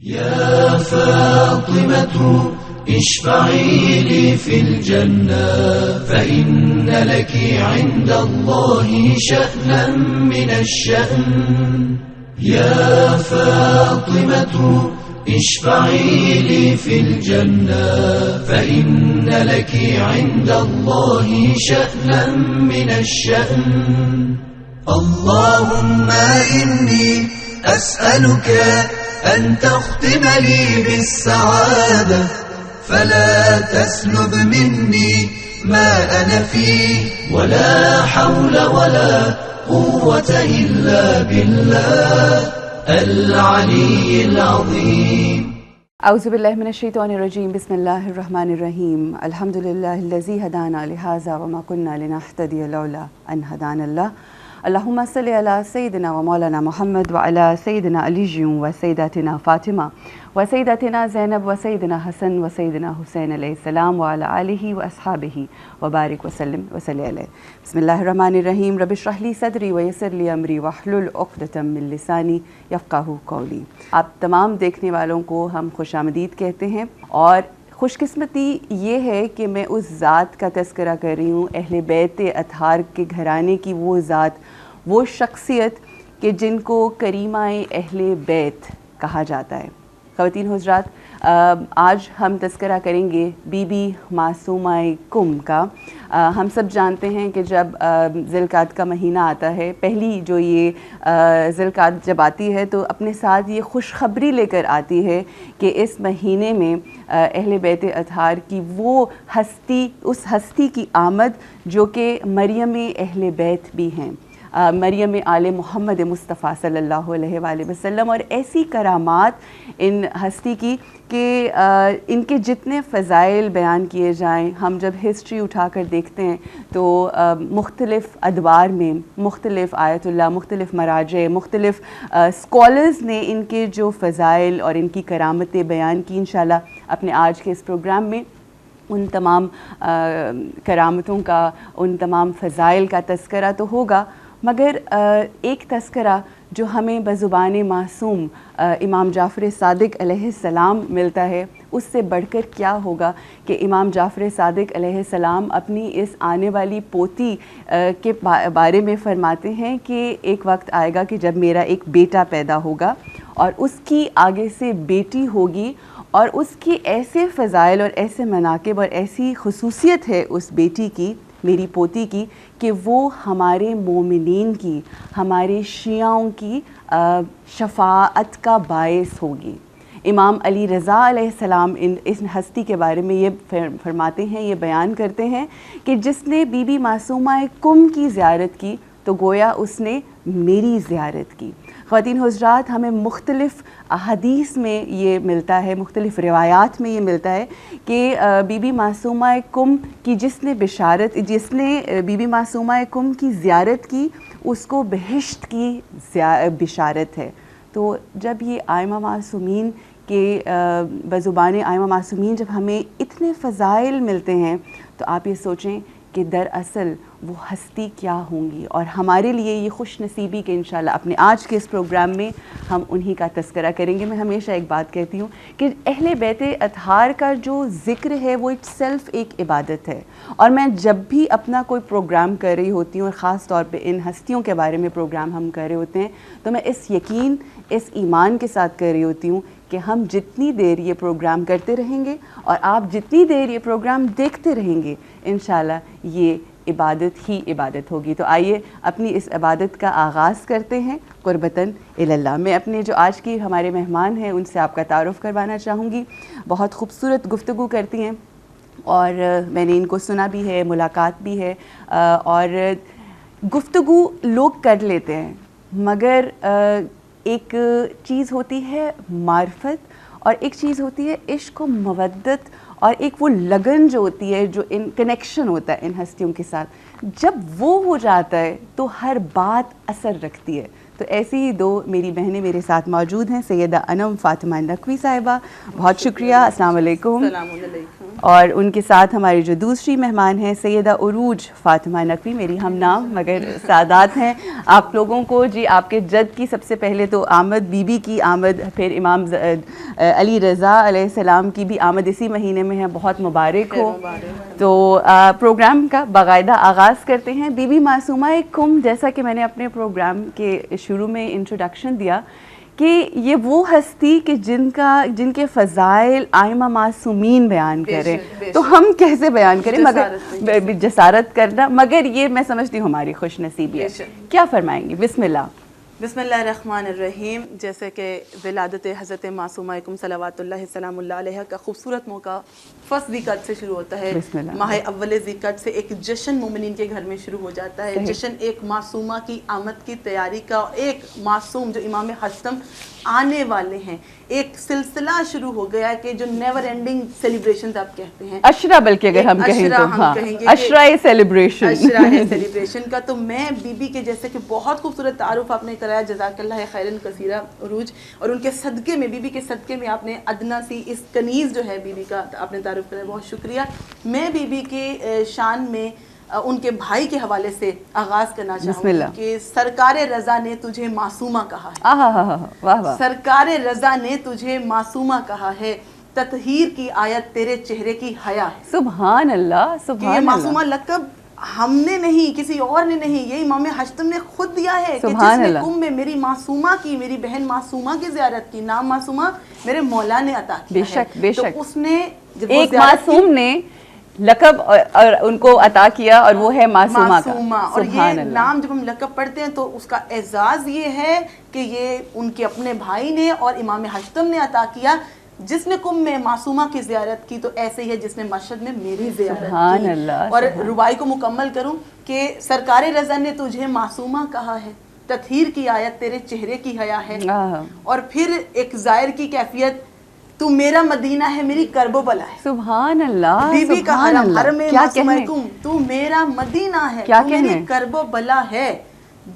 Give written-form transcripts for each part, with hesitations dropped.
يا فاطمة اشفعي لي في الجنة فإن لك عند الله شأنا من الشأن. يا فاطمة اشفعي لي في الجنة فإن لك عند الله شأنا من الشأن. اللهم إني أسألك أن تختم لي بالسعادة فلا تسلب مني ما أنا فيه ولا حول ولا قوة إلا بالله العلي العظيم. أعوذ بالله من الشيطان الرجيم. بسم الله الرحمن الرحيم. الحمد لله الذي هدانا لهذا وما كنا لنهتدي لولا أن هدانا الله. اللهم صل على سيدنا ومولانا محمد وعلى سيدنا علي وسيداتنا فاطمة وسيداتنا زينب وسيدنا حسن وسيدنا حسين علیہ السلام وعلى آلہ وأصحابہ وبارک وسلم وصلی علیہ. بسم اللہ الرحمن الرحیم. رب اشرح لی صدری ویسر لی امری واحلل عقدۃ من لسانی یفقہوا قولی. آپ تمام دیکھنے والوں کو ہم خوش آمدید کہتے ہیں، اور خوش قسمتی یہ ہے کہ میں اس ذات کا تذکرہ کر رہی ہوں، اہل بیت اطہار کے گھرانے کی وہ ذات، وہ شخصیت کہ جن کو کریمہ اہل بیت کہا جاتا ہے. خواتین حضرات، آج ہم تذکرہ کریں گے بی بی معصومہ کم کا. ہم سب جانتے ہیں کہ جب ذی القعدہ کا مہینہ آتا ہے، پہلی جو یہ ذی القعدہ جب آتی ہے تو اپنے ساتھ یہ خوشخبری لے کر آتی ہے کہ اس مہینے میں اہل بیت اطہار کی وہ ہستی، اس ہستی کی آمد جو کہ مریم اہل بیت بھی ہیں، مریم آل محمد مصطفیٰ صلی اللہ علیہ وآلہ وسلم. اور ایسی کرامات ان ہستی کی کہ ان کے جتنے فضائل بیان کیے جائیں، ہم جب ہسٹری اٹھا کر دیکھتے ہیں تو مختلف ادوار میں مختلف آیت اللہ، مختلف مراجع، مختلف اسکالرز نے ان کے جو فضائل اور ان کی کرامتیں بیان کی. انشاءاللہ اپنے آج کے اس پروگرام میں ان تمام کرامتوں کا، ان تمام فضائل کا تذکرہ تو ہوگا، مگر ایک تذکرہ جو ہمیں بزبان معصوم امام جعفر صادق علیہ السلام ملتا ہے، اس سے بڑھ کر کیا ہوگا کہ امام جعفر صادق علیہ السلام اپنی اس آنے والی پوتی کے بارے میں فرماتے ہیں کہ ایک وقت آئے گا کہ جب میرا ایک بیٹا پیدا ہوگا اور اس کی آگے سے بیٹی ہوگی، اور اس کی ایسے فضائل اور ایسے مناقب اور ایسی خصوصیت ہے اس بیٹی کی، میری پوتی کی، کہ وہ ہمارے مومنین کی، ہمارے شیعوں کی شفاعت کا باعث ہوگی. امام علی رضا علیہ السلام اس ہستی کے بارے میں یہ فرماتے ہیں، یہ بیان کرتے ہیں کہ جس نے بی بی معصومہ کم کی زیارت کی تو گویا اس نے میری زیارت کی. خواتین حضرات، ہمیں مختلف احادیث میں یہ ملتا ہے، مختلف روایات میں یہ ملتا ہے کہ بی بی معصومہ کم کی جس نے بی بی معصومہ کم کی زیارت کی، اس کو بہشت کی بشارت ہے. تو جب یہ آئمہ معصومین کے بزبان آئمہ معصومین جب ہمیں اتنے فضائل ملتے ہیں تو آپ یہ سوچیں کہ دراصل وہ ہستی کیا ہوں گی. اور ہمارے لیے یہ خوش نصیبی کہ انشاءاللہ اپنے آج کے اس پروگرام میں ہم انہی کا تذکرہ کریں گے. میں ہمیشہ ایک بات کہتی ہوں کہ اہل بیت اطہار کا جو ذکر ہے وہ اٹ سیلف ایک عبادت ہے. اور میں جب بھی اپنا کوئی پروگرام کر رہی ہوتی ہوں، اور خاص طور پہ ان ہستیوں کے بارے میں پروگرام ہم کر رہے ہوتے ہیں، تو میں اس یقین، اس ایمان کے ساتھ کر رہی ہوتی ہوں کہ ہم جتنی دیر یہ پروگرام کرتے رہیں گے اور آپ جتنی دیر یہ پروگرام دیکھتے رہیں گے، انشاءاللہ یہ عبادت ہی عبادت ہوگی. تو آئیے اپنی اس عبادت کا آغاز کرتے ہیں قربتاً اللہ. میں اپنے جو آج کی ہمارے مہمان ہیں ان سے آپ کا تعارف کروانا چاہوں گی. بہت خوبصورت گفتگو کرتی ہیں اور میں نے ان کو سنا بھی ہے، ملاقات بھی ہے، اور گفتگو لوگ کر لیتے ہیں، مگر ایک چیز ہوتی ہے معرفت، اور ایک چیز ہوتی ہے عشق و مودت، اور ایک وہ لگن جو ہوتی ہے، جو ان کنیکشن ہوتا ہے ان ہستیوں کے ساتھ. جب وہ ہو جاتا ہے تو ہر بات اثر رکھتی ہے. تو ایسی ہی دو میری بہنیں میرے ساتھ موجود ہیں, سیدہ انم فاطمہ نقوی صاحبہ, بہت شکریہ, السلام علیکم. السلام علیکم. اور ان کے ساتھ ہماری جو دوسری مہمان ہیں سیدہ عروج فاطمہ نقوی, میری ہم نام مگر سادات ہیں. آپ لوگوں کو جی آپ کے جد کی سب سے پہلے تو آمد, بی بی کی آمد, پھر امام علی رضا علیہ السلام کی بھی آمد اسی مہینے میں ہے, بہت مبارک ہو. تو پروگرام کا باقاعدہ آغاز کرتے ہیں. بی بی معصومہ کم, جیسا کہ میں نے اپنے پروگرام کے شروع میں انٹروڈکشن دیا کہ یہ وہ ہستی کہ جن کے فضائل آئمہ معصومین بیان کریں, تو ہم کیسے بیان کریں, مگر جسارت کرنا, مگر یہ میں سمجھتی ہوں ہماری خوش نصیبی ہے. کیا فرمائیں گی؟ بسم اللہ. بسم اللہ الرحمن الرحیم. جیسے کہ ولادت حضرت معصومہ صلوات اللہ سلام اللہ علیہ کا خوبصورت موقع فرسٹ ذیقعد سے شروع ہوتا ہے. ماہ اول ذیقعد سے ایک جشن مومنین کے گھر میں شروع ہو جاتا ہے. جشن ایک معصومہ کی آمد کی تیاری کا, ایک معصوم جو امام حسن آنے والے ہیں, ایک سلسلہ شروع ہو گیا ہے کہ جو نیور اینڈنگ سیلیبریشنز آپ کہتے ہیں, اشرا, بلکہ اگر ہم کہیں تو ہاں اشرا سیلیبریشن کا. تو میں بی بی کے جیسے کہ بہت خوبصورت تعارف آپ نے کرایا, جزاک اللہ خیرن کثیرہ عروج, اور ان کے صدقے میں, بی بی کے صدقے میں آپ نے ادنا سی اس کنیز جو ہے بی بی کا آپ نے تعارف کرایا, بہت شکریہ. میں بی بی کے شان میں ان کے بھائی کے حوالے سے آغاز کرنا چاہوں گی کہ سرکار رضا نے تجھے معصومہ کہا ہے. سرکار رضا نے تجھے معصومہ کہا ہے, تطہیر کی آیت تیرے چہرے کی حیا ہے. سبحان اللہ, سبحان اللہ. معصومہ لقب ہم نے نہیں, کسی اور نے نہیں, یہ امام حشتم نے خود دیا ہے کہ جس نے کم میں میری معصومہ کی, میری بہن معصومہ کی زیارت کی, نام معصومہ میرے مولا نے عطا کیا. بے شک, بے شک. تو اس نے ایک معصوم نے لقب اور ان کو عطا کیا, اور وہ ہے معصومہ کا. اور یہ نام جب ہم لقب پڑھتے ہیں تو اس کا اعزاز یہ ہے کہ یہ ان کے اپنے بھائی نے اور امام حشتم نے عطا کیا. جس نے کم میں معصومہ کی زیارت کی تو ایسے ہی ہے جس نے مشہد میں میری زیارت کی. اور ربائی کو مکمل کروں کہ سرکار رضا نے تجھے معصومہ کہا ہے, تطہیر کی آیت تیرے چہرے کی حیا ہے. اور پھر ایک زائر کی کیفیت, تو میرا مدینہ ہے میری کرب و بلا ہے. سبحان اللہ. بی بی کا حرم معصومہ, تو میرا مدینہ ہے, تو میری کرب و بلا ہے,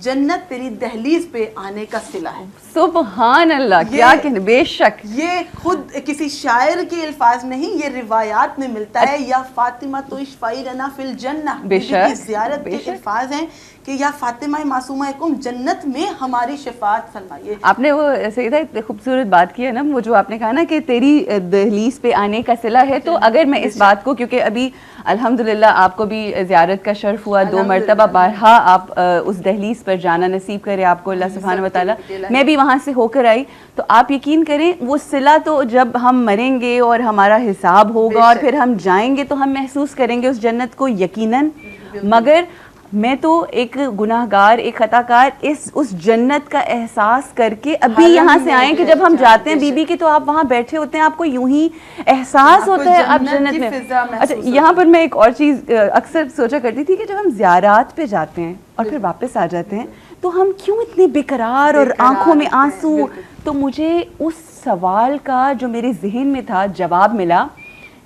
جنت تیری دہلیز پہ آنے کا صلہ ہے. سبحان اللہ, کیا کہنے. بے شک یہ خود کسی شاعر کے الفاظ نہیں, یہ روایات میں ملتا ہے. یا فاطمہ تو اشفائی لنا فی الجنہ, بی بی کی زیارت کے الفاظ ہیں کہ یا فاطمہ معصومہ کم, جنت میں ہماری شفاعت فرمائیے. آپ نے وہ سیدہ خوبصورت بات کی ہے نا, وہ جو آپ نے کہا نا کہ تیری دہلیز پہ آنے کا صلہ ہے. تو اگر میں اس بات کو, کیونکہ ابھی الحمدللہ آپ کو بھی زیارت کا شرف ہوا 2 مرتبہ, بارہا آپ اس دہلیز پر جانا نصیب کرے آپ کو اللہ سبحانہ و تعالیٰ. میں بھی وہاں سے ہو کر آئی, تو آپ یقین کریں وہ صلہ تو جب ہم مریں گے اور ہمارا حساب ہوگا اور پھر ہم جائیں گے تو ہم محسوس کریں گے اس جنت کو یقیناً. مگر میں تو ایک گناہ گار, ایک خطا کار, اس جنت کا احساس کر کے ابھی یہاں سے آئیں کہ جب ہم جاتے ہیں بی بی کے تو آپ وہاں بیٹھے ہوتے ہیں, آپ کو یوں ہی احساس ہوتا ہے آپ جنت میں. اچھا, یہاں پر میں ایک اور چیز اکثر سوچا کرتی تھی کہ جب ہم زیارات پہ جاتے ہیں اور پھر واپس آ جاتے ہیں تو ہم کیوں اتنے بیقرار اور آنکھوں میں آنسو. تو مجھے اس سوال کا جو میرے ذہن میں تھا جواب ملا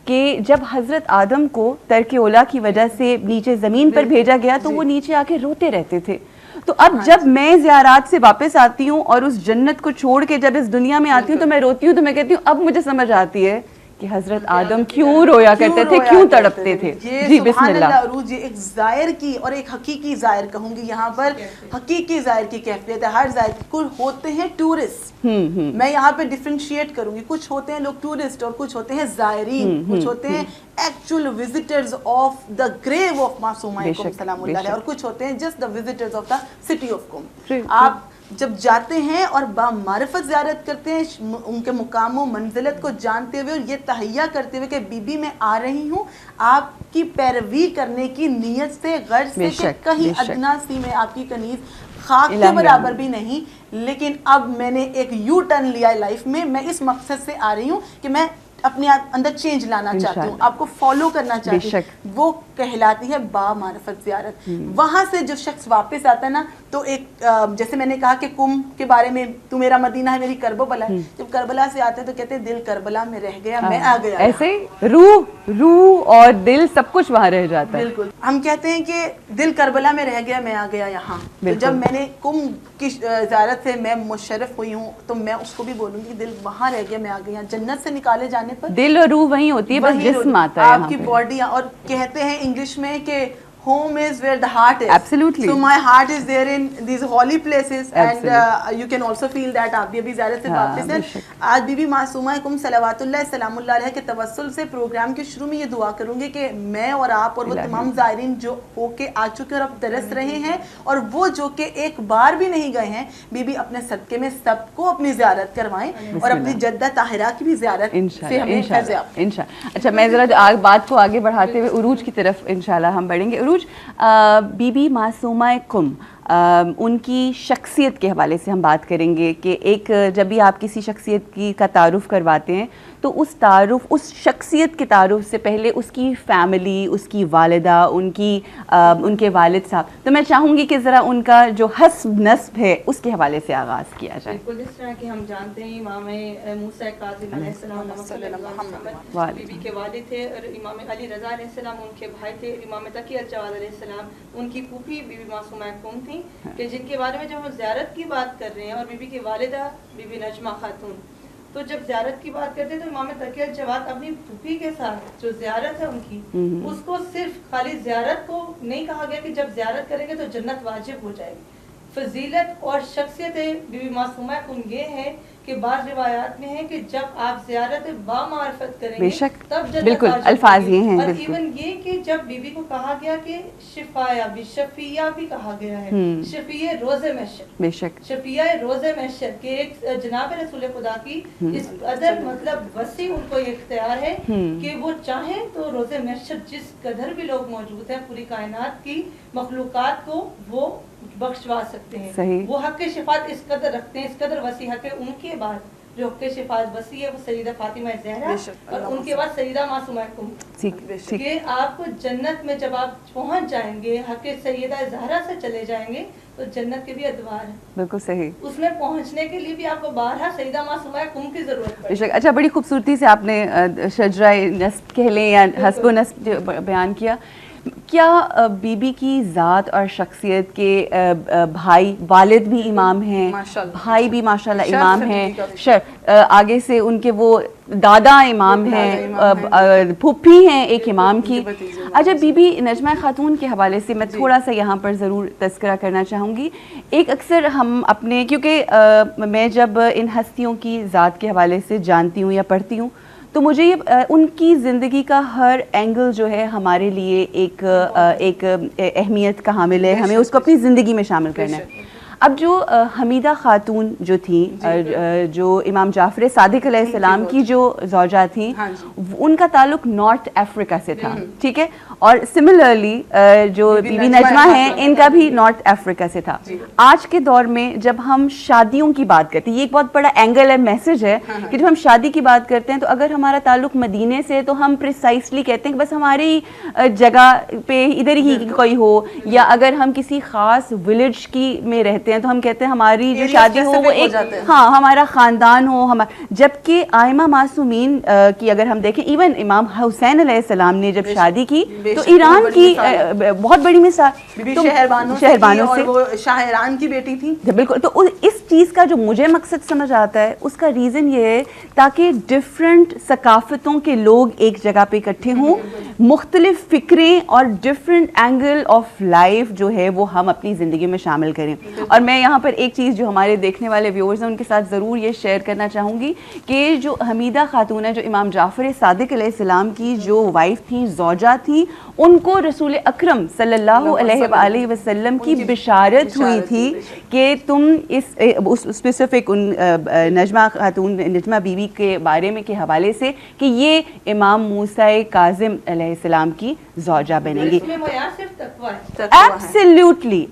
کہ جب حضرت آدم کو ترک اولا کی وجہ سے نیچے زمین پر بھیجا گیا تو وہ نیچے آ کے روتے رہتے تھے. تو اب جب میں زیارات سے واپس آتی ہوں اور اس جنت کو چھوڑ کے جب اس دنیا میں آتی ہوں تو میں روتی ہوں, تو میں کہتی ہوں اب مجھے سمجھ آتی ہے کہ حضرت آدم کیوں رویا کرتے تھے, کیوں تڑپتے تھے. جی بسم اللہ. عروج, ایک زائر کی اور ایک حقیقی زائر کہوں گی, یہاں پر حقیقی زائر کی کیفیت ہے. ہر زائر کل ہوتے ہیں ٹورسٹ, میں یہاں پہ ڈیفرینشیٹ کروں گی. کچھ ہوتے ہیں لوگ ٹورسٹ اور کچھ ہوتے ہیں زائرین, کچھ ہوتے ہیں actual visitors of the grave of Masooma سلام اللہ علیہ, اور کچھ ہوتے ہیں just the visitors of the city of Qom. آپ جب جاتے ہیں اور بامعرفت زیارت کرتے ہیں, ان کے مقام و منزلت کو جانتے ہوئے اور یہ تہیہ کرتے ہوئے کہ بی بی میں آ رہی ہوں آپ کی پیروی کرنے کی نیت سے, غرض سے کہ کہیں ادنا سی میں آپ کی کنیز خاک کے برابر بھی نہیں, لیکن اب میں نے ایک یو ٹرن لیا ہے لائف میں. میں اس مقصد سے آ رہی ہوں کہ میں اپنے اندر چینج لانا چاہتی ہوں, آپ کو فالو کرنا چاہتی ہوں, وہ کہلاتی ہے با معرفت زیارت. وہاں سے جو شخص واپس آتا ہے نا, تو ایک جیسے میں نے کہا کہ کم کے بارے میں, تو میرا مدینہ ہے میری کرب و بلا ہے, جب کربلا سے آتے ہیں تو کہتے ہیں دل کربلا میں رہ گیا, میں آ گیا. ایسے روح اور دل سب کچھ وہاں رہ جاتا ہے. بالکل, ہم کہتے ہیں کہ دل کربلا میں رہ گیا, میں آ گیا یہاں. تو جب میں نے کم کی زیارت سے میں مشرف ہوئی ہوں, تو میں اس کو بھی بولوں گی دل وہاں رہ گیا, میں آ گیا. جنت سے نکالے جانے پر دل اور روح وہیں ہوتی ہے, بس جسم آتا ہے آپ کی باڈی. اور کہتے ہیں انگلش میں کہ home is where the heart is. Absolutely. So my heart is there in these holy places. Absolutely. And you can also feel that آپ بھی ابھی زیارت سے واپس ہیں. آج بی بی معصومہ کم صلوات اللہ سلام اللہ علیہ کے توسل سے پروگرام کے شروع میں یہ دعا کروں گی کہ میں اور آپ اور وہ تمام زائرین جو ہو کے آ چکے اور اب ترس رہے ہیں, اور وہ جو کہ ایک بار بھی نہیں گئے ہیں, بی بی اپنے صدقے میں سب کو اپنی زیارت کروائیں اور اپنی جدہ طاہرہ کی بھی زیارت سے ہمیں انشاءاللہ. اچھا, میں ذرا بات کو آگے بڑھاتے ہوئے عروج کی طرف انشاءاللہ ہم بڑھیں گے. بی بی معصومہ کم, ان کی شخصیت کے حوالے سے ہم بات کریں گے کہ ایک جب بھی آپ کسی شخصیت کا تعارف کرواتے ہیں تو اس شخصیت کے تعارف سے پہلے اس کی فیملی, اس کی والدہ, ان کے والد صاحب, تو میں چاہوں گی کہ ذرا ان کا جو حسب نسب ہے اس کے حوالے سے آغاز کیا جائے. بالکل, جس طرح کہ ہم جانتے ہیں امام موسیٰ کاظم علیہ السلام بی بی کے والد تھے, اور امام علی رضا علیہ السلام ان کے بھائی تھے, امام تقی الجواد علیہ السلام ان کی پھوپھی بی بی معصومہ کم تھیں, کہ جن کے بارے میں جب ہم زیارت کی بات کر رہے ہیں, اور بی بی کی والدہ بی بی نجمہ خاتون, تو جب زیارت کی بات کرتے ہیں تو امام تقی الجواد اپنی پھوپھی کے ساتھ جو زیارت ہے ان کی, اس کو صرف خالی زیارت کو نہیں کہا گیا کہ جب زیارت کریں گے تو جنت واجب ہو جائے گی. فضیلت اور شخصیت بی بی معصومہ کم یہ ہے کہ بعض روایات میں ہے کہ جب آپ زیارت با معرفت کریں گے تب جنت بالکل واجب الفاظ یہ ہیں. اور ایون یہ کہ جب بی بی کو کہا گیا کہ شفایا بھی, شفیہ بھی کہا گیا ہے, شفیع روز محشر, بے شک شفیع روز محشر, کہ ایک جناب رسول خدا کی اس قدر مطلب وسیع ان کو یہ اختیار ہے کہ وہ چاہیں تو روز محشر جس قدر بھی لوگ موجود ہیں پوری کائنات کی مخلوقات کو وہ بخشوا سکتے ہیں. صحیح. وہ حق شفاعت اس قدر رکھتے ہیں, اس قدر وسیع حق ہے. ان کے بعد جو حق شفاعت وسیع ہے وہ سیدہ فاطمہ زہرا, اور ان کے بعد سیدہ معصومہ کم, کہ آپ کو جنت میں جب آپ پہنچ جائیں گے حق سیدہ زہرا سے چلے جائیں گے تو جنت کے بھی ادوار ہیں. بالکل صحیح. اس میں پہنچنے کے لیے بھی آپ کو بارہا سیدہ معصومہ کم کی ضرورت پڑے. اچھا, بڑی خوبصورتی سے آپ نے شجرہ نسب کہہ لیں یا حسب و نسب بیان کیا. کیا بی بی کی ذات اور شخصیت کے بھائی, والد بھی امام ہیں, بھائی بھی ماشاءاللہ امام ہیں, آگے سے ان کے وہ دادا امام ہیں, پھوپھی ہیں ایک امام کی. اچھا, بی بی نجمہ خاتون کے حوالے سے میں تھوڑا سا یہاں پر ضرور تذکرہ کرنا چاہوں گی. ایک اکثر ہم اپنے, کیونکہ میں جب ان ہستیوں کی ذات کے حوالے سے جانتی ہوں یا پڑھتی ہوں تو مجھے یہ ان کی زندگی کا ہر اینگل جو ہے ہمارے لیے ایک اہمیت کا حامل ہے, ہمیں اس کو اپنی زندگی میں شامل کرنا ہے. اب جو حمیدہ خاتون جو تھیں, جو امام جعفر صادق علیہ السلام کی جو زوجہ تھیں, ان کا تعلق نارتھ افریقہ سے تھا, ٹھیک ہے, اور سملرلی جو بی بی نجمہ ہیں ان کا بھی نارتھ افریقہ سے تھا. آج کے دور میں جب ہم شادیوں کی بات کرتے ہیں, یہ ایک بہت بڑا اینگل ہے, میسج ہے کہ جب ہم شادی کی بات کرتے ہیں تو اگر ہمارا تعلق مدینے سے ہے تو ہم پریسائسلی کہتے ہیں کہ بس ہماری جگہ پہ ادھر ہی کوئی ہو, یا اگر ہم کسی خاص ولیج کی میں رہتے ہیں تو ہم کہتے ہیں ہماری جو شادی ہو وہ ایک, ہاں, ہمارا خاندان ہو. جبکہ آئمہ معصومین کی اگر ہم دیکھیں, ایون امام حسین علیہ السلام نے جب شادی کی تو ایران کی بہت بڑی مثال شہربانوں سے, وہ شاہ ایران کی بیٹی تھی. بالکل. تو اس چیز کا جو مجھے مقصد سمجھ آتا ہے اس کا ریزن یہ ہے تاکہ ڈفرینٹ ثقافتوں کے لوگ ایک جگہ پہ اکٹھے ہوں, مختلف فکریں اور ڈفرینٹ اینگل آف لائف جو ہے وہ ہم اپنی زندگی میں شامل کریں. اور میں یہاں پر ایک چیز جو ہمارے دیکھنے والے ویورز ہیں ان کے ساتھ ضرور یہ شیئر کرنا چاہوں گی کہ جو حمیدہ خاتون ہے, جو امام جعفر صادق علیہ السلام کی جو وائف تھی, زوجہ تھی, ان کو رسول اکرم صلی اللہ علیہ وآلہ وسلم کی بشارت ہوئی تھی کہ تم اس اسپیسیفک نجمہ خاتون, نجمہ بیوی کے بارے میں کے حوالے سے کہ یہ امام موسیٰ کاظم علیہ السلام کی زوجہ بنیں گی. Absolutely.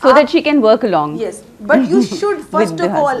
so that she can work along. Yes, but you should first of all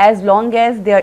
as long as they are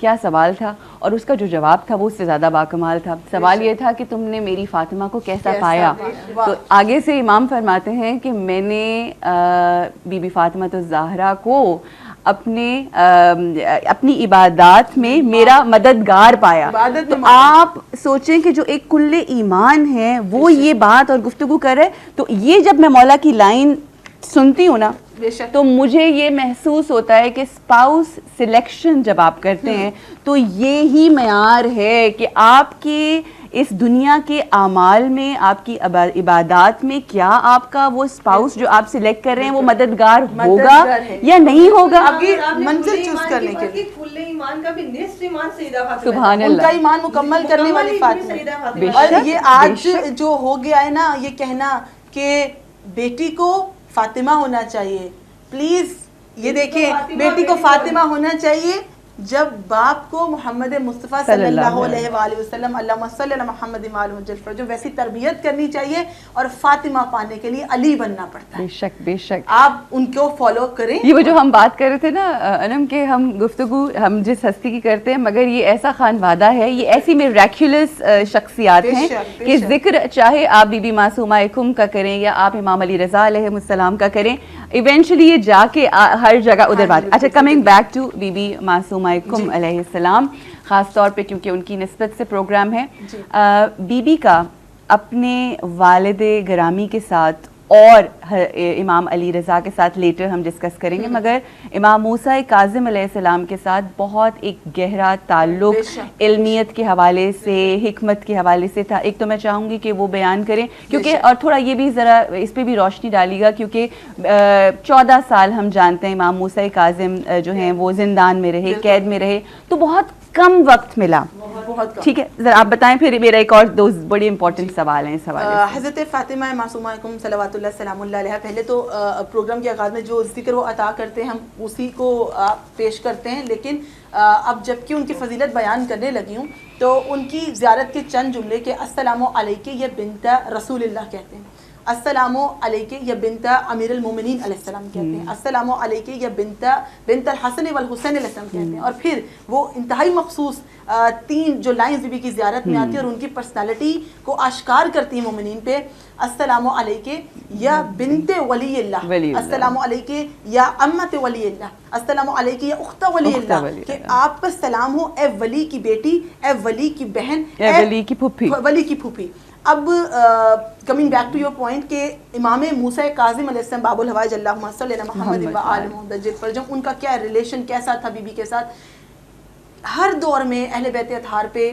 کیا سوال تھا اور اس کا جو جواب تھا وہ اس سے زیادہ باکمال تھا. سوال یہ تھا کہ تم نے میری فاطمہ کو کیسا پایا. تو آگے سے امام فرماتے ہیں کہ میں نے بی بی فاطمہ الزہرا کو اپنی عبادات میں میرا مددگار پایا. تو آپ سوچیں کہ جو ایک کل ایمان ہے وہ یہ بات اور گفتگو کر رہے. تو یہ جب میں مولا کی لائن سنتی ہوں نا تو مجھے یہ محسوس ہوتا ہے کہ اسپاؤس سلیکشن جب آپ کرتے ہیں تو یہی معیار ہے کہ آپ کے اس دنیا کے اعمال میں, آپ کی عبادات میں کیا آپ کا وہ اسپاؤس جو آپ سلیکٹ کر رہے ہیں وہ مددگار ہوگا یا نہیں ہوگا. منزل چوز کرنے کے لیے کل ایمان کا بھی نصف ایمان سیدہ فاطمہ, سبحان اللہ, ان کا ایمان مکمل کرنے والی فاطمہ. اور یہ آج جو ہو گیا ہے نا یہ کہنا کہ بیٹی کو فاطمہ ہونا چاہیے, پلیز یہ دیکھیں بیٹی کو فاطمہ ہونا چاہیے جب باپ کو محمد مصطفیٰ صلی اللہ علیہ وآلہ وسلم اللہم صلی علی محمد جو ویسی تربیت کرنی چاہیے, اور فاطمہ پانے کے لیے علی بننا پڑتا ہے. بے شک بے شک, آپ ان کو فالو کریں. یہ وہ جو ہم بات کر رہے تھے نا انم کہ ہم گفتگو ہم جس ہستی کی کرتے ہیں مگر یہ ایسا خانوادہ ہے, یہ ایسی میراکولس شخصیات ہیں کہ ذکر چاہے آپ بی بی معصومہ کم کا کریں یا آپ امام علی رضا علیہ السلام کا کریں, ایونچولی یہ جا کے ہر جگہ ادھر بات. اچھا, کمنگ بیک ٹو بی بی معصومہ کم علیہ السلام, خاص طور پہ کیونکہ ان کی نسبت سے پروگرام ہے, بی بی کا اپنے والد گرامی کے ساتھ اور امام علی رضا کے ساتھ لیٹر ہم ڈسکس کریں گے, مگر امام موسیٰ کاظم علیہ السلام کے ساتھ بہت ایک گہرا تعلق علمیت کے حوالے سے, حکمت کے حوالے سے تھا. ایک تو میں چاہوں گی کہ وہ بیان کریں کیونکہ, اور تھوڑا یہ بھی ذرا اس پہ بھی روشنی ڈالی گا کیونکہ 14 سال ہم جانتے ہیں امام موسیٰ کاظم جو ہیں وہ زندان میں رہے, قید میں رہے, تو بہت کم وقت ملا. ٹھیک ہے, ذرا آپ بتائیں, پھر میرا ایک اور دو بڑے امپورٹنٹ سوال ہیں اس حوالے سے. حضرت فاطمہ معصومہ کم صلوات اللہ سلام اللہ علیہ, پہلے تو پروگرام کے آغاز میں جو ذکر وہ عطا کرتے ہیں ہم اسی کو پیش کرتے ہیں, لیکن اب جب کہ ان کی فضیلت بیان کرنے لگی ہوں تو ان کی زیارت کے چند جملے کہ السلام علیکہ یا بنت رسول اللہ کہتے ہیں, السلام علیکہ یا بنت امیر المومنین علیہ السلام کہتے ہیں, السلام علیکہ یا بنت الحسن والحسین علیہ السلام کہتے ہیں. اور پھر وہ انتہائی مخصوص 3 جو لائنز بی بی کی زیارت میں آتی ہیں اور ان کی پرسنالٹی کو آشکار کرتی ہیں مومنین پہ, السلام علیکہ یا بنت ولی اللہ, السلام علیکہ یا امت ولی اللہ, السلام علیکہ یا اخت ولی اللہ, کہ آپ پر سلام ہو اے ولی کی بیٹی, اے ولی کی بہن, اے ولی کی پھوپھی, ولی کی پھوپھی. اب coming back to your point کہ امام موسیٰ کاظم علیہ السلام باب الحوائج اللہم صلی علی محمد و آل محمد پر جب ان کا کیا ریلیشن کیسا تھا بی بی کے ساتھ, ہر دور میں اہل بیت اطہار پہ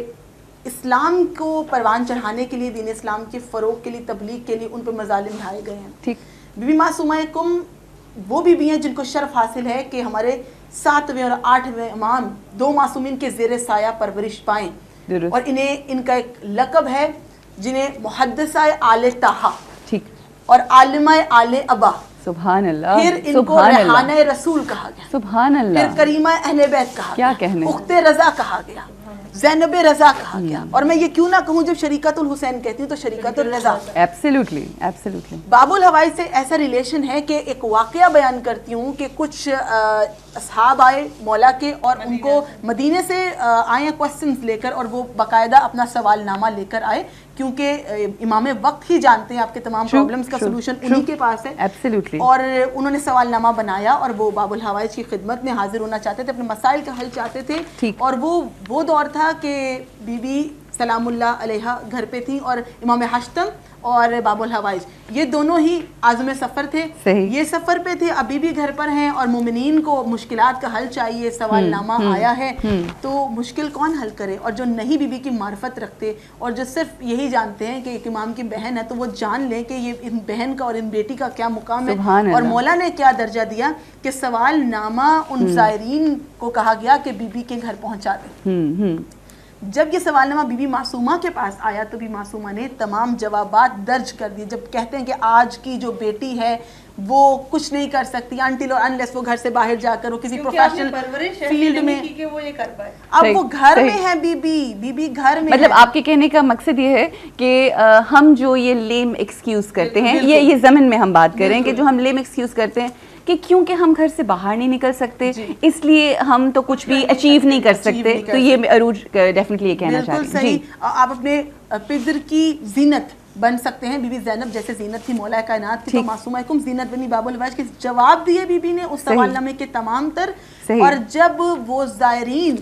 اسلام کو پروان چڑھانے کے لیے, دین اسلام کے فروغ کے لیے, تبلیغ کے لیے ان پہ مظالم ڈھائے گئے ہیں. ٹھیک, بی بی معصومہ کم وہ بی بی ہیں جن کو شرف حاصل ہے کہ ہمارے 7ویں اور 8ویں امام 2 معصومین کے زیر سایہ پرورش پائیں, اور انہیں ان کا ایک لقب ہے جنہیں محدثہ آل طہا, ٹھیک, اور عالمہ آل ابا, سبحان اللہ, پھر ان کو ریحانہ رسول کہا گیا, سبحان اللہ, پھر کریمہ اہل بیت کہا گیا, اخت رضا کہا گیا, زینب رضا کہا گیا, اور میں یہ کیوں نہ کہوں جب شریکت الحسین کہتی ہوں تو شریکت الرضا. Absolutely absolutely. باب الحوائج سے ایسا ریلیشن ہے کہ ایک واقعہ بیان کرتی ہوں کہ کچھ اصحاب آئے مولا کے اور ان کو مدینے سے آئے کوسچنز لے کر, اور وہ باقاعدہ اپنا سوال نامہ لے کر آئے کیونکہ امام وقت ہی جانتے ہیں آپ کے تمام پرابلمز کا سلوشن انہی کے پاس ہے. ایبسلیوٹلی. اور انہوں نے سوال نامہ بنایا اور وہ باب الحوائج کی خدمت میں حاضر ہونا چاہتے تھے, اپنے مسائل کا حل چاہتے تھے. اور وہ دور تھا کہ بی بی سلام اللہ علیہ گھر پہ تھیں اور امام حشتم اور باب الحوائج یہ دونوں ہی عازم سفر تھے, یہ سفر پہ تھے, ابھی بھی گھر پر ہیں, اور مومنین کو مشکلات کا حل چاہیے, سوال نامہ آیا ہے تو مشکل کون حل کرے. اور جو نہیں بی بی کی معرفت رکھتے اور جو صرف یہی جانتے ہیں کہ ایک امام کی بہن ہے تو وہ جان لیں کہ یہ ان بہن کا اور ان بیٹی کا کیا مقام ہے, اور مولا نے کیا درجہ دیا کہ سوال نامہ ان زائرین کو کہا گیا کہ بی بی کے گھر پہنچا دیں. جب یہ سوال نامہ بی بی معصومہ کے پاس آیا تو بی معصومہ نے تمام جوابات درج کر دیے. جب کہتے ہیں کہ آج کی جو بیٹی ہے وہ کچھ نہیں کر سکتی انٹل اور انلیس وہ گھر سے باہر جا کر وہ کسی پروفیشنل فیلڈ میں, اب وہ گھر میں ہے بی بی گھر میں. مطلب آپ کے کہنے کا مقصد یہ ہے کہ ہم جو یہ لیم ایکسکیوز کرتے ہیں, یہ ضمن میں ہم بات کریں کہ جو ہم لیم ایکسکیوز کرتے ہیں کہ کیونکہ ہم گھر سے باہر نہیں نکل سکتے اس لیے ہم تو کچھ بھی اچیو نہیں کر سکتے. تو یہ عروج ڈیفینیٹلی یہ کہنا چاہتی بالکل صحیح. آپ اپنے پدر کی زینت بن سکتے ہیں. بی بی زینب جیسے زینت تھی مولا کائنات کی, تو معصومہ کم زینت بنی باب الحوائج کے جواب دیے بی بی نے اس سوال نامے کے تمام تر. اور جب وہ زائرین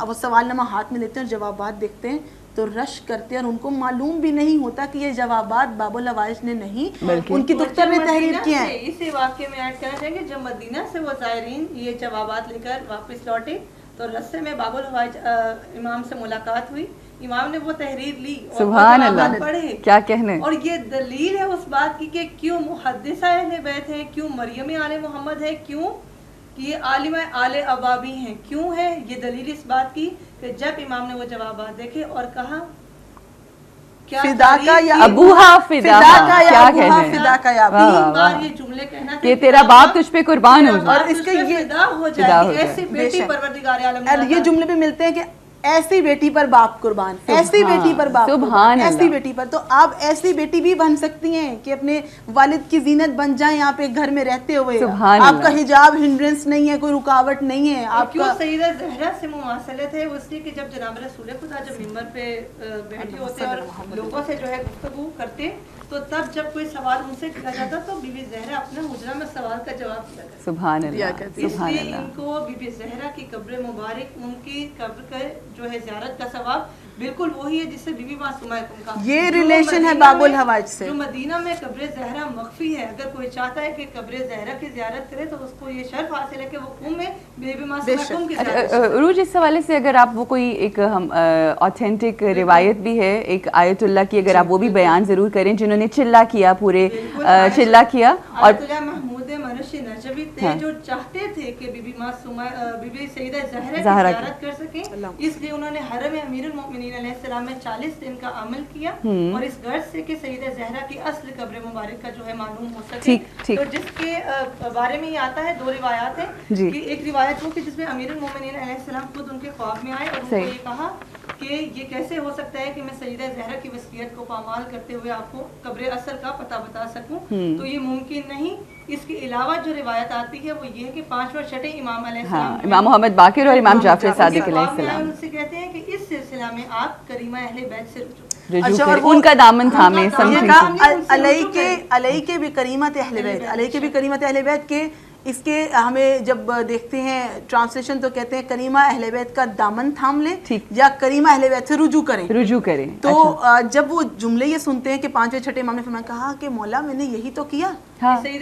وہ سوال نامہ ہاتھ میں لیتے ہیں اور جوابات دیکھتے ہیں تو رش کرتے ہیں, اور ان کو معلوم بھی نہیں ہوتا کہ یہ جوابات باب الحوائج نے نہیں ان کی دختر نے تحریر کیا ہے. اسی واقعے میں ایڈ کرنا چاہیں گے جب مدینہ سے وہ زائرین یہ جوابات لے کر واپس لوٹے تو رستے میں باب الحوائج امام سے ملاقات ہوئی. امام نے وہ تحریر لی اور سبحان اللہ پڑھے, کیا کہنے. اور یہ دلیل ہے اس بات کی کہ کیوں محدثہ اہل بیت ہیں, کیوں مریم آل محمد ہے, کیوں یہ عالمہ آل ابابی ہیں, کیوں ہے یہ دلیل اس بات کی کہ جب امام نے وہ جوابات دیکھے اور کہا فدا کا یا ابوہا فدا کا یا ابوہا فدا کا یا تین بار یہ جملے کہنا تھا کہ تیرا باپ تجھ پہ قربان ہو جائے, اور اس کے یہ فدا ہو جائے, ایسی بیٹی پروردگار عالم نے. یہ جملے بھی ملتے ہیں کہ ایسی بیٹی پر باپ قربان, ایسی بیٹی پر باپ قربان, ایسی بیٹی پر. تو آپ ایسی بیٹی بھی بن سکتی ہیں کہ اپنے والد کی زینت بن جائیں یہاں پہ گھر میں رہتے ہوئے. آپ کا حجاب ہنڈرنس نہیں ہے, کوئی رکاوٹ نہیں ہے. آپ کیوں سیدہ زہرا سے مماثلت ہے اس لیے کہ جب جناب رسول خدا جب منبر پہ بیٹھے ہوتے اور لوگوں سے جو ہے گفتگو کرتے تو تب جب کوئی سوال ان سے کیا جاتا تو بی بی زہرا اپنے حجرہ میں سوال کا جواب دیا کرتی. سبحان اللہ. اس لیے ان کو بی بی زہرا کی قبر مبارک, ان کی قبر کا جو ہے زیارت کا ثواب بالکل وہی ہے جس سے بی بی معصومہ کا یہ ریلیشن ہے باب الحوائج سے. جو مدینہ میں قبر زہرا مخفی ہے, اگر کوئی چاہتا ہے کہ قبر زہرا کی زیارت کرے تو اس کو یہ شرف حاصل ہے کہ وہ قوم میں بی بی معصومہ کی زیارت. عروج اس حوالے سے اگر آپ وہ کوئی ایک آتھینٹک روایت بھی ہے ایک آیت اللہ کی, اگر آپ وہ بھی بیان ضرور کریں جنہوں نے چلا کیا, پورے چلا کیا. اور آیت اللہ محمود مرشی نجوی تھے جو چاہتے تھے کہ بی بی معصومہ بی بی سیدہ زہرا کی زیارت کر سکیں, اس لیے انہوں نے حرم امیر المؤمنین علیہ السلام میں 40 دن کا عمل کیا اور اس غرض سے کہ سیدہ زہرا کی اصل قبر مبارک کا جو ہے معلوم ہو سکے. تو جس کے بارے میں یہ آتا ہے دو روایات ہیں کہ ایک روایت وہ کہ جس میں امیر المؤمنین علیہ السلام خود ان کے خواب میں آئے اور ان کو یہ کہا کہ یہ کیسے ہو سکتا ہے کہ میں سیدہ زہرا کی وصیت کو پامال کرتے ہوئے آپ کو قبر اصل کا پتہ بتا سکوں, تو یہ ممکن نہیں. اس کے علاوہ جو روایت آتی ہے وہ یہ ہے کہ 5 اور 6 امام علیہ السلام, امام محمد باقر اور امام جعفر صادق علیہ السلام, ان سے کہتے ہیں کہ اس سلسلہ میں آپ کریمہ اہل بیت سے رجوع کریں, ان کا دامن تھامیں. علیہ کے بھی کریمت اہل بیت, علیہ کے بھی کریمت اہل بیت کے اس کے ہمیں جب دیکھتے ہیں ٹرانسلیشن تو کہتے ہیں کریمہ اہل بیت کا دامن تھام لیں یا کریمہ اہل بیت سے رجوع کریں. تو جب وہ جملے یہ سنتے ہیں کہ 5 اور 6 امام نے فرمایا, کہا کہ مولا میں نے یہی تو کیا,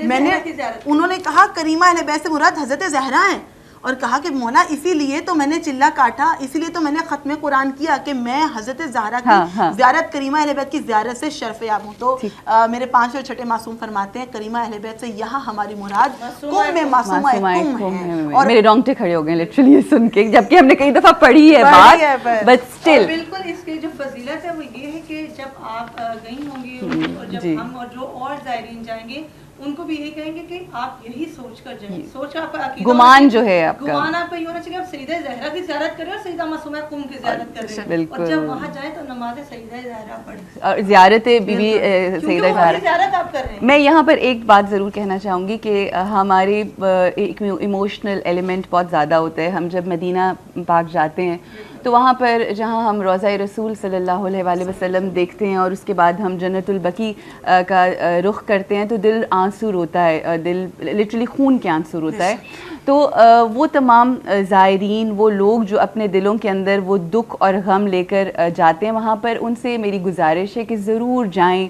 میں نے, انہوں نے کہا کریمہ اہل بیت سے مراد حضرت زہرا ہیں, اور کہا کہ مولا اسی لیے تو میں نے چلا کاٹا, اسی لیے تو میں نے ختم قرآن کیا کہ میں حضرت زہرا کی زیارت کریمہ اہل بیت کی زیارت سے شرف یاب ہوں. تو میرے 5 اور 6 معصوم فرماتے ہیں کریمہ اہل بیت سے یہاں ہماری مراد قوم میں معصومہ قوم ہے. اور میرے رونگٹے کھڑے ہو گئے لٹرلی یہ سن کے, جبکہ ہم نے کئی دفعہ پڑھی ہے بات, بٹ اسٹل بالکل اس کی جو فضیلت ہے وہ یہ ہے کہ جب آپ گئی ہوں گی اور جب ہم اور جو اور زائرین جائیں گے ان کو بھی یہی کہیں گے کہ آپ یہی سوچ کر جائیں, سوچ آپ کا عقیدہ, گمان جو ہے آپ کا, گمان آپ کا یہ ہونا چاہیے آپ سیدہ زہرا کی زیارت کریں اور سیدہ معصومہ قوم کی زیارت کریں, اور جب وہاں جائیں تو نماز سیدہ زہرا پڑھیں اور زیارت بی بی سیدہ زیارت آپ کر رہے ہیں. میں یہاں پر ایک بات ضرور کہنا چاہوں گی کہ ہمارے ایک ایموشنل ایلیمنٹ بہت زیادہ ہوتا ہے. ہم جب مدینہ پاک جاتے ہیں تو وہاں پر جہاں ہم روضہ رسول صلی اللہ علیہ وآلہ وسلم دیکھتے ہیں اور اس کے بعد ہم جنت البقیع کا رخ کرتے ہیں تو دل آنسور ہوتا ہے, دل لٹرلی خون کے آنسور ہوتا ہے. تو وہ تمام زائرین, وہ لوگ جو اپنے دلوں کے اندر وہ دکھ اور غم لے کر جاتے ہیں, وہاں پر ان سے میری گزارش ہے کہ ضرور جائیں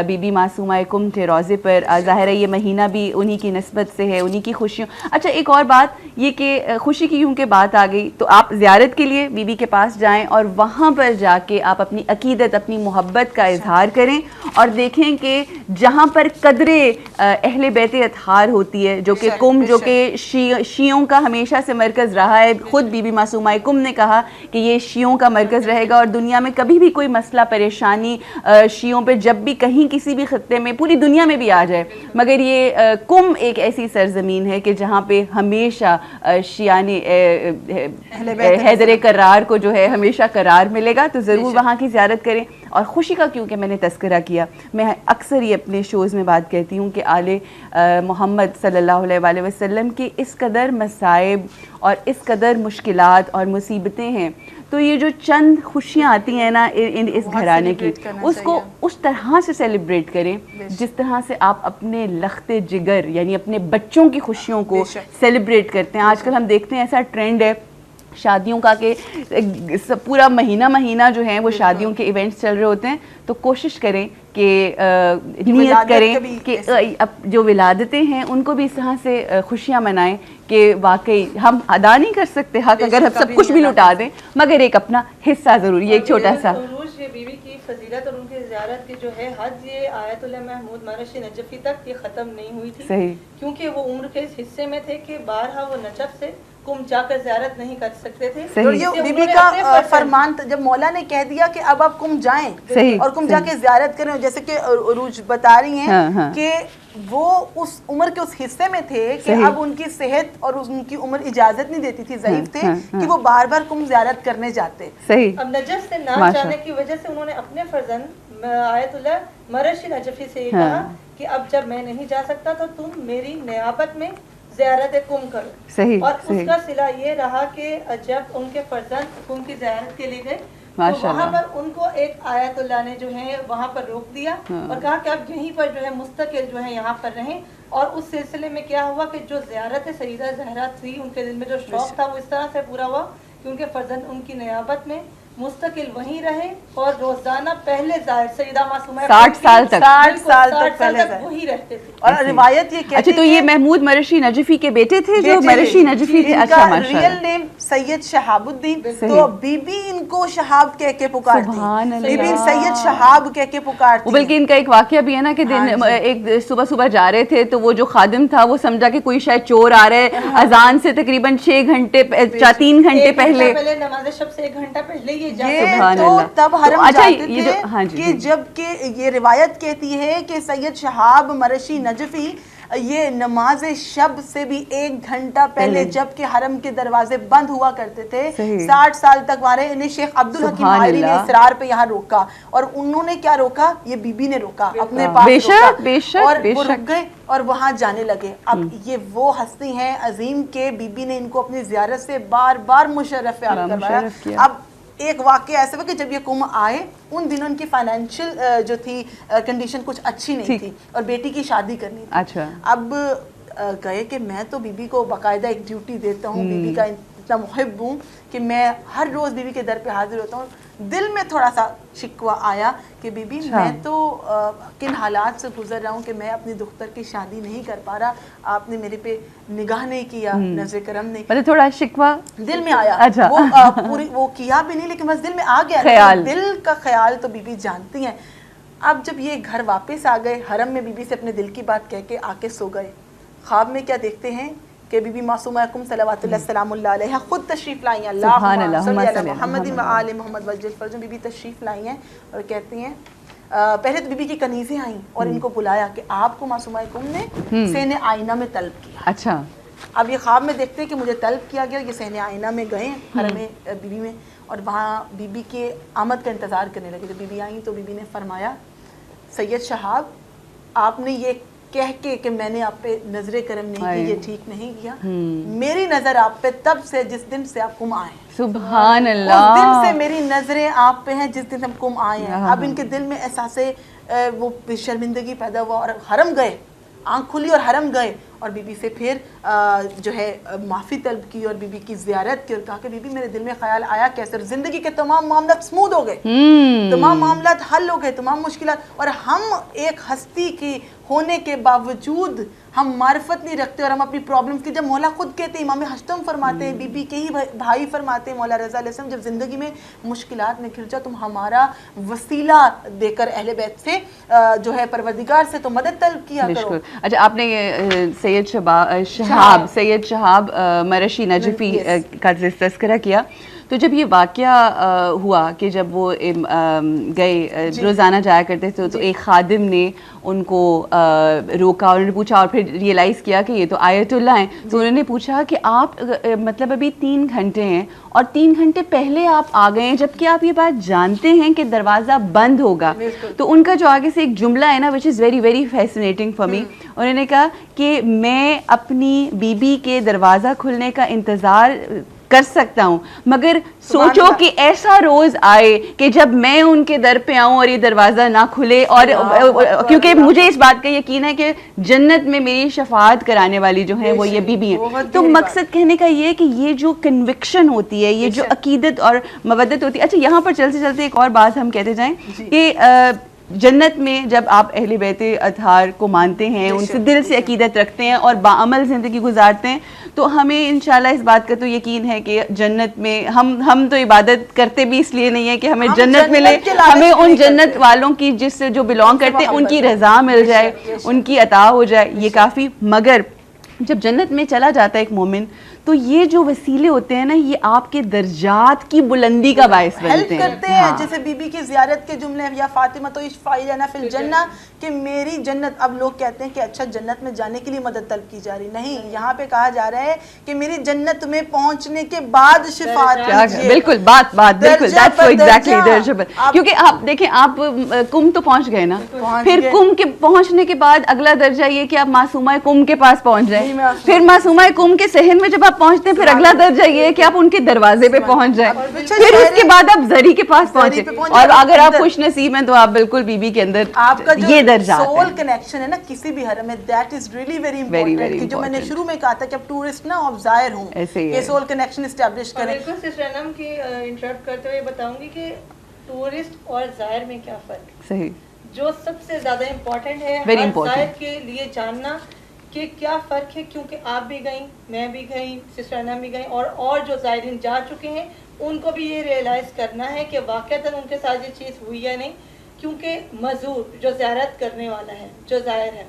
بی بی معصومہ کم کے روضے پر. ظاہر ہے یہ مہینہ بھی انہی کی نسبت سے ہے, انہی کی خوشیوں. اچھا ایک اور بات یہ کہ خوشی کی کیونکہ بات آ گئی تو آپ زیارت کے لیے بی بی کے پاس جائیں اور وہاں پر جا کے آپ اپنی عقیدت, اپنی محبت کا اظہار کریں اور دیکھیں کہ جہاں پر قدر اہل بیت اطہار ہوتی ہے, جو کہ کم, جو کہ شیعوں کا ہمیشہ سے مرکز رہا ہے. خود بی بی معصومہ کم نے کہا کہ یہ شیعوں کا مرکز رہے گا اور دنیا میں کبھی بھی کوئی مسئلہ پریشانی شیعوں پہ جب بھی کہیں کہیں کسی بھی خطے میں پوری دنیا میں بھی آ جائے، مگر یہ قم ایک ایسی سرزمین ہے کہ جہاں پہ ہمیشہ شیعان حیدر کرار کو جو ہے ہمیشہ قرار ملے گا، تو ضرور وہاں کی زیارت کریں. اور خوشی کا کیونکہ میں نے تذکرہ کیا، میں اکثر یہ اپنے شوز میں بات کہتی ہوں کہ آل محمد صلی اللہ علیہ وآلہ وسلم کی اس قدر مصائب اور اس قدر مشکلات اور مصیبتیں ہیں، تو یہ جو چند خوشیاں آتی ہیں نا اس گھرانے کی، اس کو اس طرح سے سیلیبریٹ کریں جس طرح سے آپ اپنے لخت جگر یعنی اپنے بچوں کی خوشیوں کو سیلیبریٹ کرتے ہیں. آج کل ہم دیکھتے ہیں ایسا ٹرینڈ ہے شادیوں کا کہ پورا مہینہ جو ہے وہ شادیوں کے ایونٹس چل رہے ہوتے ہیں. تو کوشش کریں کہ نیت کریں کہ جو ولادتیں ہیں ان کو بھی اس طرح سے خوشیاں منائیں کہ واقعی ہم ادا نہیں کر سکتے حق اگر ہم سب کچھ بھی لٹا دیں، مگر ایک اپنا حصہ ضرور، یہ ایک چھوٹا سا. یہ بیوی کی فضیلت اور ان کی زیارت کی جو ہے حد، یہ آیت اللہ محمود مرشی نجفی تک یہ ختم نہیں ہوئی تھی. صحیح. کیونکہ وہ عمر کے اس حصے میں تھے کہ بارہا وہ نجف سے قم جا کر زیارت نہیں کر سکتے تھے. اور یہ بی بی کا فرمان جب مولا نے کہہ دیا کہ اب آپ قم جائیں اور قم جا کے زیارت کریں، جیسے کہ عروج بتا رہی ہیں کہ وہ اس عمر کے اس حصے میں تھے کہ اب ان کی صحت اور ان کی عمر اجازت نہیں دیتی تھی، ضعیف تھے کہ وہ بار بار قم زیارت کرنے جاتے. اب نجف سے نہ جانے کی وجہ سے انہوں نے اپنے فرزند آیت اللہ مرشی نجفی سے یہ کہا کہ اب جب میں نہیں جا سکتا تو تم میری نیابت میں زیارت قم کرو. صحیح. اور اس کا صلہ یہ رہا کہ جب ان کے فرزند قم کی زیارت کے لیے گئے تو وہاں پر ان کو ایک آیت اللہ نے جو ہے وہاں پر روک دیا اور کہا کہ اب یہیں پر جو ہے مستقل جو ہے یہاں پر رہیں. اور اس سلسلے میں کیا ہوا کہ جو زیارت سیدہ زہرا تھی ان کے دل میں جو شوق تھا وہ اس طرح سے پورا ہوا کہ ان کے فرزند ان کی نیابت میں مستقل وہیں رہے اور روزانہ پہلے زائر سیدہ معصومہ 60 سال تک وہی رہتے تھے. اور روایت یہ کہتی ہے. اچھا تو یہ محمود مرشی نجفی کے بیٹے تھے جو مرشی نجفی تھے. اچھا ماشاءاللہ. ریئل نیم سید شہاب الدین، تو بی بی ان کو شہاب کہہ کے پکارتی، بی بی سید شہاب کہہ کے پکارتی. بلکہ ان کا ایک واقعہ بھی ہے نا کہ ایک صبح جا رہے تھے تو وہ جو خادم تھا وہ سمجھا کہ کوئی شاید چور آ رہا ہے، اذان سے تقریباً 3 گھنٹے پہلے، نماز شب سے 1 گھنٹہ پہلے تو تب حرم جاتے تھے کہ جب کہ یہ روایت کہتی ہے کہ سید شہاب مرشی نجفی یہ نماز شب سے بھی 1 گھنٹہ پہلے جب کہ حرم کے دروازے بند ہوا کرتے تھے 60 سال تک وہاں انہیں شیخ عبدالحکیم ماہری نے اسرار پہ یہاں روکا. اور انہوں نے کیا روکا؟ یہ بی بی نے روکا، اپنے پاس روکا اور وہ رک گئے اور وہاں جانے لگے. اب یہ وہ ہستی ہیں عظیم کے بی بی نے ان کو اپنی زیارت سے بار بار مشرف کروایا. اب ایک واقعہ ایسا ہوا کہ جب یہ قم آئے ان دنوں ان کی فائنینشیل جو تھی کنڈیشن کچھ اچھی نہیں تھی اور بیٹی کی شادی کرنی تھی. اچھا. اب گئے کہ میں تو بی بی کو باقاعدہ ایک ڈیوٹی دیتا ہوں، بی بی کا اتنا محب ہوں کہ میں ہر روز بی بی کے در پہ حاضر ہوتا ہوں. دل میں تھوڑا سا شکوہ آیا کہ بی بی میں تو کن حالات سے گزر رہا ہوں کہ میں اپنی دختر کی شادی نہیں کر پا رہا، آپ نے میرے پہ نگاہ نہیں کیا، نظر کرم نہیں. مطلب تھوڑا شکوہ دل میں آیا. وہ پوری وہ کیا بھی نہیں لیکن بس دل میں آ گیا. دل کا خیال تو بی بی جانتی ہیں. اب جب یہ گھر واپس آ گئے، حرم میں بی بی سے اپنے دل کی بات کہہ کے آ کے سو گئے. خواب میں کیا دیکھتے ہیں کہ بی بی معصومہ کم صلوات اللہ السلام اللہ علیہ خود تشریف لائی ہیں. اللہم صلی علی محمد و آل محمد وجل فرجوں. بی بی تشریف لائی ہیں اور کہتی ہیں پہلے تو بی بی کی کنیزیں آئیں اور ان کو بلایا کہ آپ کو معصومہ کم نے سین آئینہ میں طلب کیا. اچھا. اب یہ خواب میں دیکھتے ہیں کہ مجھے طلب کیا گیا. یہ سین آئینہ میں گئے حرم بی بی میں اور وہاں بی بی کے آمد کا انتظار کرنے لگے. جب بی بی آئیں تو بی بی نے فرمایا سید شہاب آپ نے یہ کہہ کے کہ میں نے آپ پہ نظر کرم نہیں کی، یہ ٹھیک نہیں کیا. میری نظر آپ پہ تب سے جس دن سے آپ قم آئے. سبحان اللہ. اس دن سے میری نظریں آپ پہ ہیں جس دن ہم قم آئے ہیں. اب ان کے دل میں احساس وہ شرمندگی پیدا ہوا اور حرم گئے، آنکھ کھلی اور حرم گئے اور بی بی سے پھر جو ہے معافی طلب کی اور بی بی کی زیارت کی اور کہا کہ بی بی میرے دل میں خیال آیا کیسے زندگی کے تمام معاملات سموتھ ہو گئے، تمام معاملات حل ہو گئے، تمام مشکلات. اور ہم ایک ہستی کی ہونے کے باوجود ہم معرفت نہیں رکھتے اور ہم اپنی پرابلم کی، جب مولا خود کہتے ہیں، امام حشتم فرماتے ہیں، بی بی کے ہی بھائی فرماتے ہیں مولا رضا علیہ السلام، جب زندگی میں مشکلات میں گر جاؤ تم ہمارا وسیلہ دے کر اہل بیت سے جو ہے پروردگار سے تو مدد طلب کیا کرو. اچھا آپ نے سید شہاب مرشی نجفی کا تذکرہ کیا تو جب یہ واقعہ ہوا کہ جب وہ گئے روزانہ جایا کرتے تھے تو ایک خادم نے ان کو روکا اور انہوں نے پوچھا اور پھر ریئلائز کیا کہ یہ تو آیت اللہ ہیں, تو انہوں نے پوچھا کہ آپ مطلب ابھی 3 گھنٹے ہیں اور 3 گھنٹے پہلے آپ آ گئے ہیں جبکہ آپ یہ بات جانتے ہیں کہ دروازہ بند ہوگا. تو ان کا جو آگے سے ایک جملہ ہے نا which is very very fascinating for me, انہوں نے کہا کہ میں اپنی بیوی کے دروازہ کھلنے کا انتظار کر سکتا ہوں مگر سوچو کہ ایسا روز آئے کہ جب میں ان کے در پہ آؤں اور یہ دروازہ نہ کھلے, اور کیونکہ مجھے اس بات کا یقین ہے کہ جنت میں میری شفاعت کرانے والی جو ہیں وہ یہ بیوی ہیں. تو مقصد کہنے کا یہ ہے کہ یہ جو کنوکشن ہوتی ہے, یہ جو عقیدت اور مودت ہوتی ہے. اچھا یہاں پر چلتے چلتے ایک اور بات ہم کہتے جائیں کہ جنت میں جب آپ اہل بیت اطہار کو مانتے ہیں, ان سے دل سے عقیدت رکھتے ہیں اور باعمل زندگی گزارتے ہیں, تو ہمیں انشاءاللہ اس بات کا تو یقین ہے کہ جنت میں ہم تو عبادت کرتے بھی اس لیے نہیں ہے کہ ہمیں جنت ملے, ہمیں ان جنت والوں کی جس سے جو بلانگ کرتے ہیں ان کی رضا مل جائے, ان کی عطا ہو جائے, یہ کافی. مگر جب جنت میں چلا جاتا ہے ایک مومن تو یہ جو وسیلے ہوتے ہیں نا یہ آپ کے درجات کی بلندی کا باعث بنتے ہیں. کرتے ہیں جیسے بی بی کی زیارت کے جملے یا فاطمہ تو اشفاعی لنا فی الجنہ کہ میری جنت. اب لوگ کہتے ہیں کہ اچھا جنت میں جانے کے لیے مدد طلب کی جا رہی, نہیں, یہاں پہ کہا جا رہا ہے کہ میری جنت میں پہنچنے کے بعد شفاعت کیجیے. بالکل بات بالکل دیٹس سو ایگزیکٹلی درجہ. کیونکہ آپ دیکھیں آپ کم تو پہنچ گئے نا, پھر کم کے پہنچنے کے بعد اگلا درجہ یہ کہ آپ معصومہ کم کے پاس پہنچ جائیں, پھر معصومہ کم کے صحن میں جب آپ پہنچتے ہیں پھر اگلا درجہ یہ ہے کہ آپ ان کے دروازے پہ پہنچ جائیں, پھر اس کے بعد آپ زری کے پاس پہنچے, اور اگر آپ خوش نصیب ہیں تو آپ بالکل بی بی کے اندر آپ کا یہ درجہ سول کنیکشن ہے نا کسی بھی حرم میں, that is really very important. کہ جو میں نے شروع میں کہا تھا کہ اب ٹورسٹ نا آپ ظاہر ہوں کہ سول کنیکشن اسٹیبلش کریں. بالکل سسٹر انم کی انٹرپٹ کرتے ہوئے بتاؤں گی کہ ٹورسٹ اور ظاہر میں کیا فرق ہے. صحیح, جو سب سے زیادہ امپورٹنٹ ہے ہر ظاہر کے لیے جاننا کہ کیا فرق ہے, کیونکہ آپ بھی گئیں, میں بھی گئی, سسٹر انم بھی گئیں, اور جو زائرین جا چکے ہیں ان کو بھی یہ ریئلائز کرنا ہے کہ واقعتاً ان کے ساتھ یہ چیز ہوئی یا نہیں. کیونکہ مزور جو زیارت کرنے والا ہے, جو زائر ہے,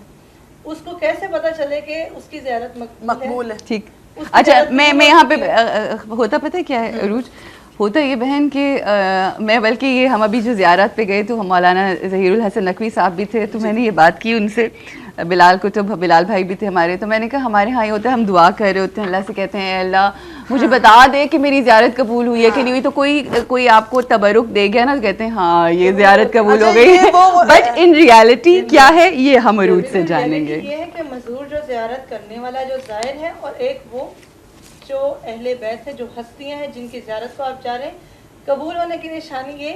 اس کو کیسے پتہ چلے کہ اس کی زیارت مقبول ہے. ٹھیک, اچھا میں یہاں پہ ہوتا پتہ کیا ہے عروج, ہوتا یہ بہن کہ میں بلکہ یہ ہم ابھی جو زیارت پہ گئے تو مولانا ظہیر الحسن نقوی صاحب بھی تھے, تو میں نے یہ بات کی ان سے, بلال بھائی بھی تھے ہمارے, تو میں نے کہا ہمارے ہاں یہ ہوتا ہے ہم دعا کر رہے ہوتے ہیں, اللہ سے کہتے ہیں اللہ مجھے بتا دے کہ میری زیارت قبول ہوئی ہے کہ نہیں ہوئی, تو کوئی آپ کو تبرک دے گیا نا تو کہتے ہیں ہاں یہ زیارت قبول ہو گئی ہے, بٹ ان ریالٹی کیا ہے یہ ہم عروج سے جانیں گے. یہ ہے کہ مزور جو زیارت کرنے والا جو زائر ہے, اور ایک وہ جو اہل بیت ہے, جو ہستیاں ہیں جن کی زیارت کو آپ جا رہے ہیں, قبول ہونے کی نشانی یہ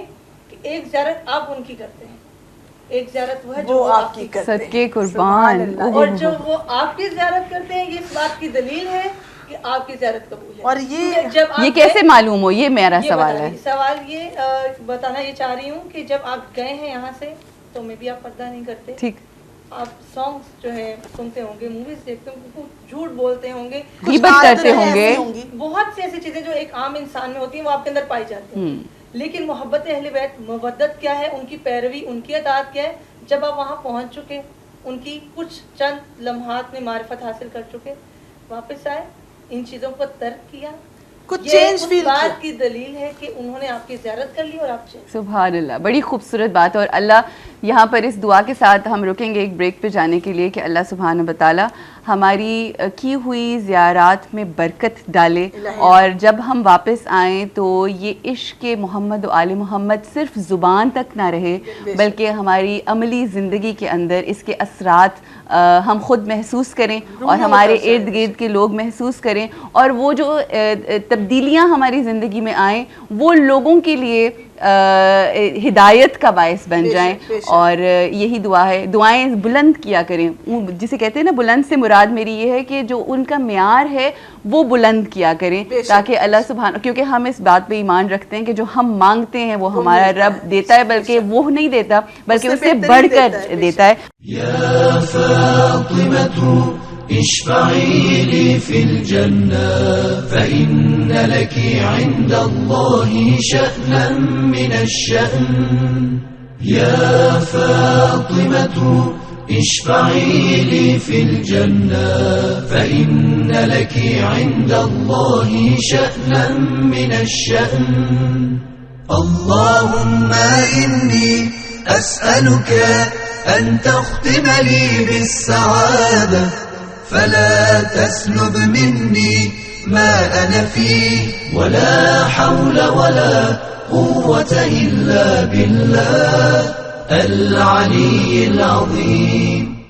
کہ ایک زیارت آپ ان کی کرتے ہیں, ایک زیارت وہ ہے جو آپ کی کرتے ہیں, صدقے قربان, اور جو وہ آپ کی زیارت کرتے ہیں یہ اس بات کی دلیل ہے کہ آپ کی زیارت قبول ہے. اور یہ کیسے معلوم ہو, یہ میرا سوال ہے. سوال یہ بتانا یہ چاہ رہی ہوں کہ جب آپ گئے ہیں یہاں سے تو میں بھی آپ پردہ نہیں کرتے, ٹھیک, آپ سانگس جو ہے سنتے ہوں گے, موویز دیکھتے ہوں گے, جھوٹ بولتے ہوں گے, غیبت کرتے ہوں گے, بہت سی ایسی چیزیں جو ایک عام انسان میں ہوتی ہیں وہ آپ کے اندر پائی جاتی ہیں. لیکن محبت اہل بیت, مودت کیا ہے, ان کی پیروی, ان کی اطاعت کیا ہے, جب آپ وہاں پہنچ چکے, ان کی کچھ چند لمحات میں معرفت حاصل کر چکے, واپس آئے, ان چیزوں کو ترک کیا, کچھ چینج فیل بات کی دلیل ہے کہ انہوں نے آپ کی زیارت کر لی اور آپ چینج. سبحان اللہ, بڑی خوبصورت بات. اور اللہ یہاں پر اس دعا کے ساتھ ہم رکیں گے ایک بریک پہ جانے کے لیے کہ اللہ سبحانہ وتعالی ہماری کی ہوئی زیارات میں برکت ڈالے, اور جب ہم واپس آئیں تو یہ عشق محمد و آل محمد صرف زبان تک نہ رہے بلکہ ہماری عملی زندگی کے اندر اس کے اثرات ہم خود محسوس کریں اور ہمارے ارد گرد کے لوگ محسوس کریں, اور وہ جو تبدیلیاں ہماری زندگی میں آئیں وہ لوگوں کے لیے ہدایت کا باعث بن جائیں. اور یہی دعا ہے, دعائیں بلند کیا کریں, جسے کہتے ہیں نا بلند سے مراد میری یہ ہے کہ جو ان کا معیار ہے وہ بلند کیا کریں, تاکہ اللہ سبحانہ, کیونکہ ہم اس بات پہ ایمان رکھتے ہیں کہ جو ہم مانگتے ہیں وہ ہمارا رب دیتا ہے, بلکہ وہ نہیں دیتا بلکہ اس سے بڑھ کر دیتا ہے. یا فاطمة اشفعي لي في الجنة فإن لك عند الله شأنا من الشأن. يا فاطمة اشفعي لي في الجنة فإن لك عند الله شأنا من الشأن. اللهم إني أسألك أن تختم لي بالسعادة فلا تسلب مني ما أنا فيه ولا حول ولا قوة إلا بالله العلي العظيم.